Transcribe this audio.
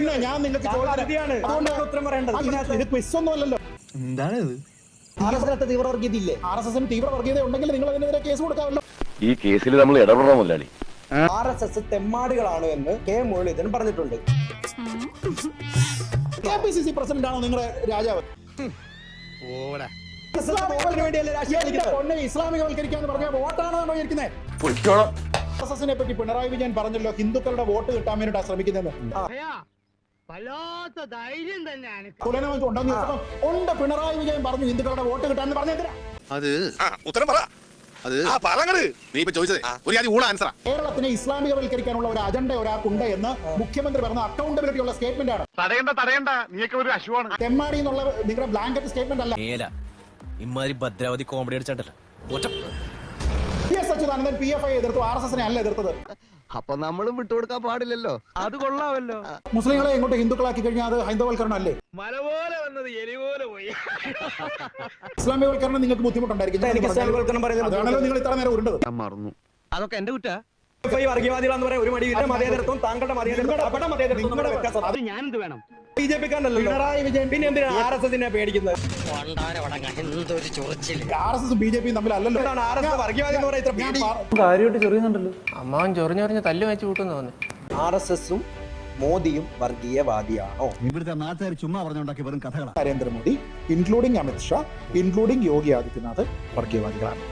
പിന്നെ ഞാൻ നിങ്ങൾക്ക് ഉത്തരം പറയേണ്ടത് ഇത് ക്വിസ് ഒന്നും അല്ലല്ലോ. എന്താണ് തീവ്രവർഗീയതയില്ലേ? RSS തീവ്രവർഗീയത ഉണ്ടെങ്കിൽ നിങ്ങൾ അതിനെതിരെ കേസ് കൊടുക്കാമല്ലോ. ഈ കേസിൽ നമ്മൾ ഇടപെടണം മുതലാളി. RSS തെമ്മാടികളാണ് എന്ന് കെ മുരളീധരൻ പറഞ്ഞിട്ടുണ്ട്. KPCC പ്രസിഡന്റ് ആണോ നിങ്ങളുടെ രാജാവ്? ഇസ്ലാമികവൽക്കരിക്കാന്ന് പറഞ്ഞ വോട്ടാണോ ഇരിക്കുന്നത്? RSSനെ പറ്റി പിണറായി വിജയൻ പറഞ്ഞല്ലോ, ഹിന്ദുക്കളുടെ വോട്ട് കിട്ടാൻ വേണ്ടിട്ടാ ശ്രമിക്കുന്നത്. ഉണ്ട്, പിണറായി വിജയൻ പറഞ്ഞു ഹിന്ദുക്കളുടെ വോട്ട് കിട്ടാന്ന് പറഞ്ഞെന്തിനാ? കേരളത്തിനെ ഇസ്ലാമികവൽക്കരിക്കാനുള്ള ഒരു അജണ്ട ഒരാൾക്കുണ്ട് എന്ന് മുഖ്യമന്ത്രി പറഞ്ഞ അക്കൗണ്ടബിലിറ്റി ഉള്ള സ്റ്റേറ്റ്മെന്റ് ആണ്. തെമ്മാടി എന്നുള്ള നിങ്ങളുടെ ബ്ലാങ്കറ്റ് സ്റ്റേറ്റ്മെന്റ് അല്ല. ഇമാതിരി ഭദ്രാവതി കോമഡി അടിച്ചാണ്ടല്ലോ. PS അച്യുതാനന്ദൻ PFI എതിർത്തു, RSSനെ അല്ല എതിർത്തത്. അപ്പൊ നമ്മളും വിട്ടുകൊടുക്കാൻ പാടില്ലല്ലോ. അത് കൊള്ളാമല്ലോ. മുസ്ലിങ്ങളെ ഇങ്ങോട്ട് ഹിന്ദുക്കളാക്കി കഴിഞ്ഞാൽ അത് ഹൈന്ദവൽക്കരണം അല്ലേ? ഇസ്ലാമികവൽക്കരണം നിങ്ങൾക്ക് ബുദ്ധിമുട്ടുണ്ടായിരിക്കും. അതാണല്ലോ നിങ്ങൾ ഇത്ര നേരം ഉരുണ്ടത്. മറന്നു. അതൊക്കെ എന്റെ കുറ്റാ. വർഗീയവാദികളെന്ന് പറയാൻ ഒരു മടിയില്ല. മതേതരത്വം താങ്കളുടെ ഞാനെന്ത് വേണം? BJP-ക്കാരനല്ലോ പിണറായി വിജയൻ. പിന്നെ എന്തിനാ RSSനെ പേടിക്കുന്നത്? RSS BJP തമ്മിലല്ലല്ലോ. വർഗീയവാദി എന്ന് പറയാൻ ഇത്ര പേടി? കാര്യമായിട്ട് ചൊറിയുന്നുണ്ടല്ലോ. അമ്മാവൻ ചൊറിഞ്ഞൊറിഞ്ഞ് തല്ല് വെച്ച് കൂട്ടുന്നു തോന്നുന്നു. RSSും മോദിയും വർഗീയവാദിയാണോ? ഇവിടുത്തെ നാട്ടുകാർ ചുമ്മാ പറഞ്ഞുണ്ടാക്കി വെറും കഥകളാണ്. Narendra Modi including Amit Shah including Yogi Adityanath വർഗീയവാദികളാണ്.